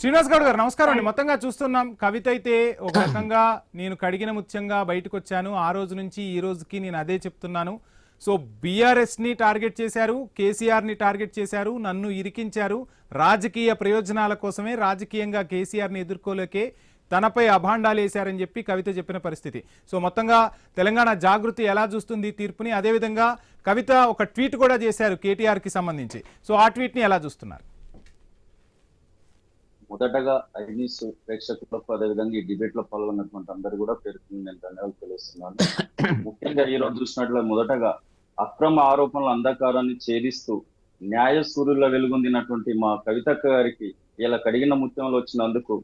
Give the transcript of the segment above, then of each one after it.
శ్రీనివాస్ గౌడ్ గారు నమస్కారం అండి. మొత్తంగా చూస్తున్నాం కవిత అయితే ఒక రకంగా నేను కడిగిన ముత్యంగా బయటకు వచ్చాను, ఆ రోజు నుంచి ఈ రోజుకి నేను అదే చెప్తున్నాను. సో బీఆర్ఎస్ ని టార్గెట్ చేశారు, కేసీఆర్ ని టార్గెట్ చేశారు, నన్ను ఇరికించారు, రాజకీయ ప్రయోజనాల కోసమే, రాజకీయంగా కేసీఆర్ ని ఎదుర్కోలేకే తనపై అభాండాలు వేశారని చెప్పి కవిత చెప్పిన పరిస్థితి. సో మొత్తంగా తెలంగాణ జాగృతి ఎలా చూస్తుంది తీర్పుని, అదేవిధంగా కవిత ఒక ట్వీట్ కూడా చేశారు కేటీఆర్ కి సంబంధించి. సో ఆ ట్వీట్ ని ఎలా చూస్తున్నారు? మొదటగా ఐన్యూస్ ప్రేక్షకులకు అదేవిధంగా ఈ డిబేట్ లో పాల్గొన్నటువంటి అందరూ కూడా పేరుకుని నేను ధన్యవాదాలు తెలుస్తున్నాను. ముఖ్యంగా ఈ రోజు చూసినట్లయితే మొదటగా అక్రమ ఆరోపణల అంధకారాన్ని ఛేదిస్తూ న్యాయ సూర్యుల వెలుగొందినటువంటి మా కవితక్క గారికి ఇలా కడిగిన ముత్యంలో వచ్చినందుకు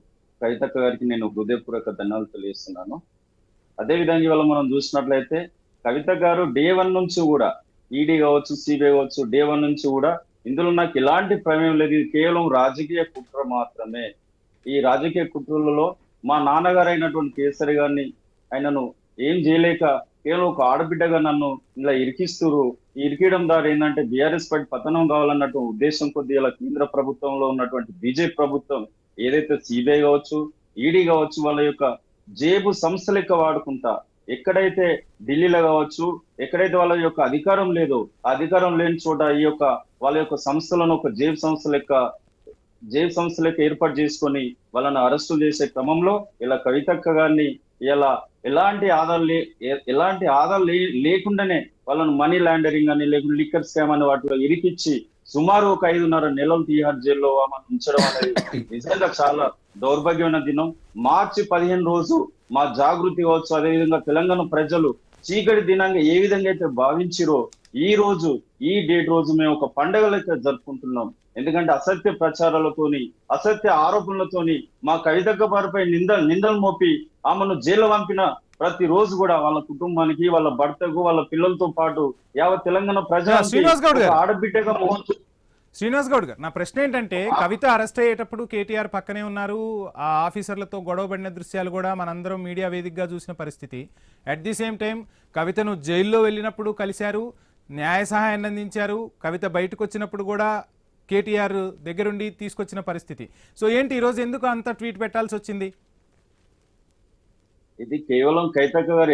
కవితక్క గారికి నేను హృదయపూర్వక ధన్యవాదాలు తెలియజేస్తున్నాను. అదేవిధంగా ఇవాళ మనం చూసినట్లయితే కవిత గారు డే 1 నుంచి కూడా ఈడీ కావచ్చు, సిబిఐ కావచ్చు, డే 1 నుంచి కూడా ఇందులో నాకు ఎలాంటి ప్రమేయం లేదు, ఇది కేవలం రాజకీయ కుట్ర మాత్రమే. ఈ రాజకీయ కుట్రలలో మా నాన్నగారు అయినటువంటి కేసరి గారిని ఆయనను ఏం చేయలేక కేవలం ఒక ఆడబిడ్డగా నన్ను ఇలా ఇరికిస్తున్నారు. ఈ ఇరికియడం ద్వారా ఏంటంటే బీఆర్ఎస్ పార్టీ పతనం కావాలన్నట్టు ఉద్దేశం కొద్ది ఇలా కేంద్ర ప్రభుత్వంలో ఉన్నటువంటి బీజేపీ ప్రభుత్వం ఏదైతే సిబిఐ కావచ్చు, ఈడీ కావచ్చు, వాళ్ళ యొక్క జేబు సంస్థ లెక్క వాడుకుంటా ఎక్కడైతే ఢిల్లీలో కావచ్చు, ఎక్కడైతే వాళ్ళ యొక్క అధికారం లేదో ఆ అధికారం లేని చోట ఈ యొక్క వాళ్ళ యొక్క సంస్థలను ఒక జేబు సంస్థ లెక్క ఏర్పాటు చేసుకొని వాళ్ళని అరెస్టు చేసే క్రమంలో ఇలా కవితక్క గారిని ఇలా ఎలాంటి ఆధారాలు లేకుండానే వాళ్ళను మనీ లాండరింగ్ అని లేకుంటే లిక్కర్ స్కామ్ అని వాటిలో ఇరికిచ్చి సుమారు ఒక 5.5 నెలలు తీహార్ జైల్లో ఉంచడం అనేది నిజంగా చాలా దౌర్భాగ్యమైన దినం. మార్చి 15 రోజు మా జాగృతి కావచ్చు, అదేవిధంగా తెలంగాణ ప్రజలు చీకటి దినంగా ఏ విధంగా అయితే భావించిరో ఈ డేట్ రోజు మేము ఒక పండుగ లెక్క జరుపుకుంటున్నాం. ఎందుకంటే అసత్య ప్రచారాలతోని, అసత్య ఆరోపణలతోని మా కవితక్క వారిపై నిందలు మోపి ఆమెను జైలు పంపిన ప్రతి రోజు కూడా వాళ్ళ కుటుంబానికి, వాళ్ళ భర్తకు, వాళ్ళ పిల్లలతో పాటు యావత్ తెలంగాణ ప్రజలు ఆడబిడ్డగా శ్రీనివాస్ గౌడ్ గారు, నా ప్రశ్న ఏంటంటే కవిత అరెస్ట్ అయ్యేటప్పుడు కేటీఆర్ పక్కనే ఉన్నారు, ఆ ఆఫీసర్లతో గొడవబడిన దృశ్యాలు కూడా మనందరం మీడియా వేదికగా చూసిన పరిస్థితి. అట్ ది సేమ్ టైం కవితను జైల్లో వెళ్ళినప్పుడు కలిశారు, న్యాయ సహాయాన్ని అందించారు, కవిత బయటకు వచ్చినప్పుడు కూడా కేటీఆర్ దగ్గరుండి తీసుకొచ్చిన పరిస్థితి. సో ఏంటి ఈరోజు ఎందుకు అంత ట్వీట్ పెట్టాల్సి వచ్చింది? ఇది కేవలం కవితక్క గారి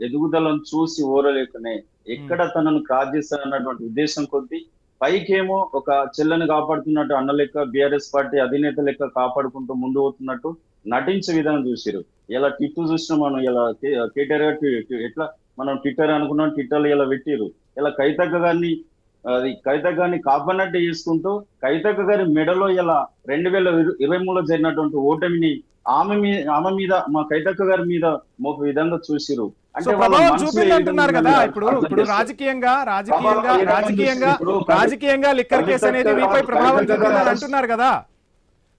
ఎదుగుదలను చూసి ఓరలేకనే ఎక్కడ తనను క్రాస్ చేస్తారన్నటువంటి ఉద్దేశం కొద్దీ పైకేమో ఒక చెల్లెని కాపాడుతున్నట్టు అన్న లెక్క బీఆర్ఎస్ పార్టీ అధినేత లెక్క కాపాడుకుంటూ ముందు పోతున్నట్టు నటించే విధానం చూసిరు. ఇలా టిట్టు చూసినా మనం ఇలా కేటీఆర్ గారు ఎట్లా మనం ట్విట్టర్ అనుకున్నాం, ట్విట్టర్లో ఇలా పెట్టిరు. ఇలా కవితక్క గారిని కాపాడినట్టు చేసుకుంటూ కవితక్క గారి మెడలో ఇలా 2023లో జరిగినటువంటి ఓటమిని ఆమె మీద మా కవితక్క గారి మీద మోపే విధంగా చూసిరు. అంటే చూపిందంటున్నారు కదా, ఇప్పుడు రాజకీయంగా లిక్కర్ కేసు అనేది మీపై ప్రభావం చూపిందని అంటున్నారు కదా,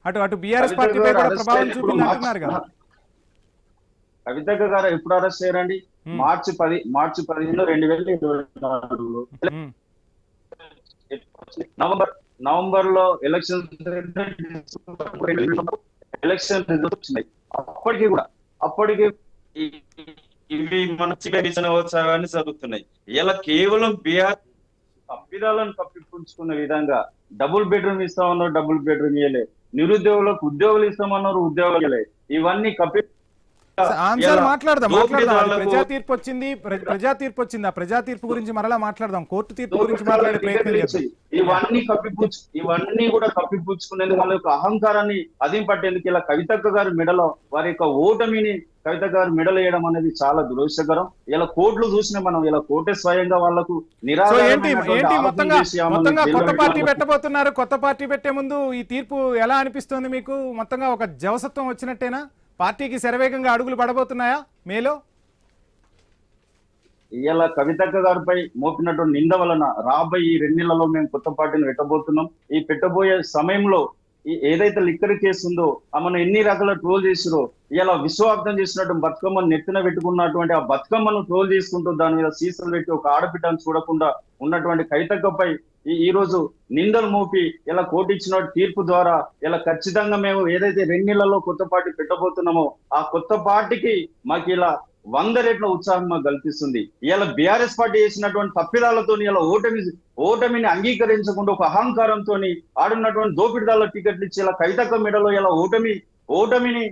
అటు బీఆర్ఎస్ పార్టీపై కూడా ప్రభావం చూపింది అంటున్నారు కదా. కవితక్క గారు ఎప్పుడు అరెస్ట్ అయ్యారండి? మార్చి 15 2024 నవంబర్ లో ఎలక్షన్ రిజల్ట్ వచ్చినాయి. అప్పటికి ఇవి మన చిన్న జరుగుతున్నాయి. ఇలా కేవలం బీఆర్ అభ్యుదాలను కప్పిపుచ్చుకున్న విధంగా డబుల్ బెడ్రూమ్ ఇస్తామన్నారు, డబుల్ బెడ్రూమ్ ఇయ్యలే. నిరుద్యోగులకు ఉద్యోగాలు ఇస్తామన్నారు, ఉద్యోగాలు ఇయ్యలే. ఇవన్నీ మాట్లాడదాం. ప్రజా తీర్పు వచ్చింది. ఆ ప్రజా తీర్పు గురించి మరలా మాట్లాడదాం. కోర్టు తీర్పు గురించి మాట్లాడే ప్రయత్నం చేద్దాం. ఇవన్నీ కూడా కప్పిపుచ్చుకునేందుకు వాళ్ళ యొక్క అహంకారాన్ని అదింపట్టేందుకు ఇలా కవితక్క గారి మెడలో వారి యొక్క ఓటమిని కవిత గారు మెడల్ వేయడం అనేది చాలా దురదృష్టకరం. ఇలా కోర్టులు చూసిన మనం ఇలా కోర్టే స్వయంగా వాళ్లకు మొత్తంగా కొత్త పార్టీ పెట్టబోతున్నారు. కొత్త పార్టీ పెట్టే ముందు ఈ తీర్పు ఎలా అనిపిస్తుంది మీకు? మొత్తంగా ఒక జవసత్వం వచ్చినట్టేనా? పార్టీకి శరవేగంగా అడుగులు పడబోతున్నాయా మేలో? ఇలా కవితక్క గారిపై మోపినటువంటి నింద వలన రాబోయే ఈ 2 నెలల్లో మేము కొత్త పార్టీని పెట్టబోతున్నాం. ఈ పెట్టబోయే సమయంలో ఏదైతే లిక్కర్ కేసు ఉందో ఆమెను ఎన్ని రకాల ట్రోల్ చేసిరో, ఇలా విశ్వార్థం చేసినట్టు బతుకమ్మను నెత్తిన పెట్టుకున్నటువంటి ఆ బతుకమ్మను ట్రోల్ చేసుకుంటూ దాని మీద సీసలు పెట్టి ఒక ఆడబిడ్డను చూడకుండా ఉన్నటువంటి కవితక్కపై ఈ రోజు నిందలు మోపి ఇలా కోర్టు ఇచ్చిన తీర్పు ద్వారా ఇలా ఖచ్చితంగా మేము ఏదైతే 2 నెలల్లో కొత్త పార్టీ పెట్టబోతున్నామో ఆ కొత్త పార్టీకి మాకు ఇలా 100 రెట్ల ఉత్సాహం మాకు కల్పిస్తుంది. ఇలా బీఆర్ఎస్ పార్టీ చేసినటువంటి తప్పిదాలతో ఇలా ఓటమిని అంగీకరించకుండా ఒక అహంకారంతో ఆడున్నటువంటి దోపిడిదారుల టికెట్లు ఇచ్చి ఇలా కవితక్క మెడలో ఇలా ఓటమి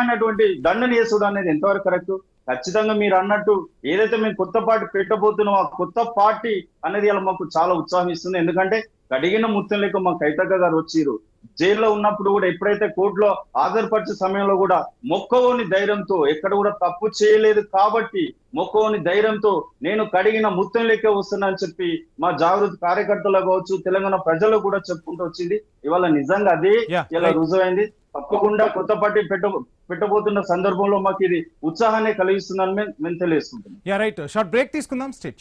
అన్నటువంటి దండని వేసుడు అనేది ఎంతవరకు కరెక్ట్? ఖచ్చితంగా మీరు అన్నట్టు ఏదైతే మేము కొత్త పార్టీ పెట్టబోతున్నామో ఆ కొత్త పార్టీ అనేది ఇలా మాకు చాలా ఉత్సాహం ఇస్తుంది. ఎందుకంటే కడిగిన ముత్యం లేక మా కవితక్క గారు వచ్చిరు. జైల్లో ఉన్నప్పుడు కూడా ఎప్పుడైతే కోర్టులో హాజరుపరిచే సమయంలో కూడా మొక్కవోని ధైర్యంతో, ఎక్కడ కూడా తప్పు చేయలేదు కాబట్టి మొక్కవోని ధైర్యంతో నేను కడిగిన ముత్యం లెక్క వస్తున్నా అని చెప్పి మా జాగృతి కార్యకర్తలు కావచ్చు, తెలంగాణ ప్రజలు కూడా చెప్పుకుంటూ వచ్చింది. ఇవాళ నిజంగా అదే ఇలా రుజువైంది. తప్పకుండా కొత్త పార్టీ పెట్టబోతున్న సందర్భంలో మాకు ఇది ఉత్సాహాన్ని కలిగిస్తుందని మేము తెలియజేసుకుంటున్నాం. రైట్, షార్ట్ బ్రేక్ తీసుకుందాం. స్టేట్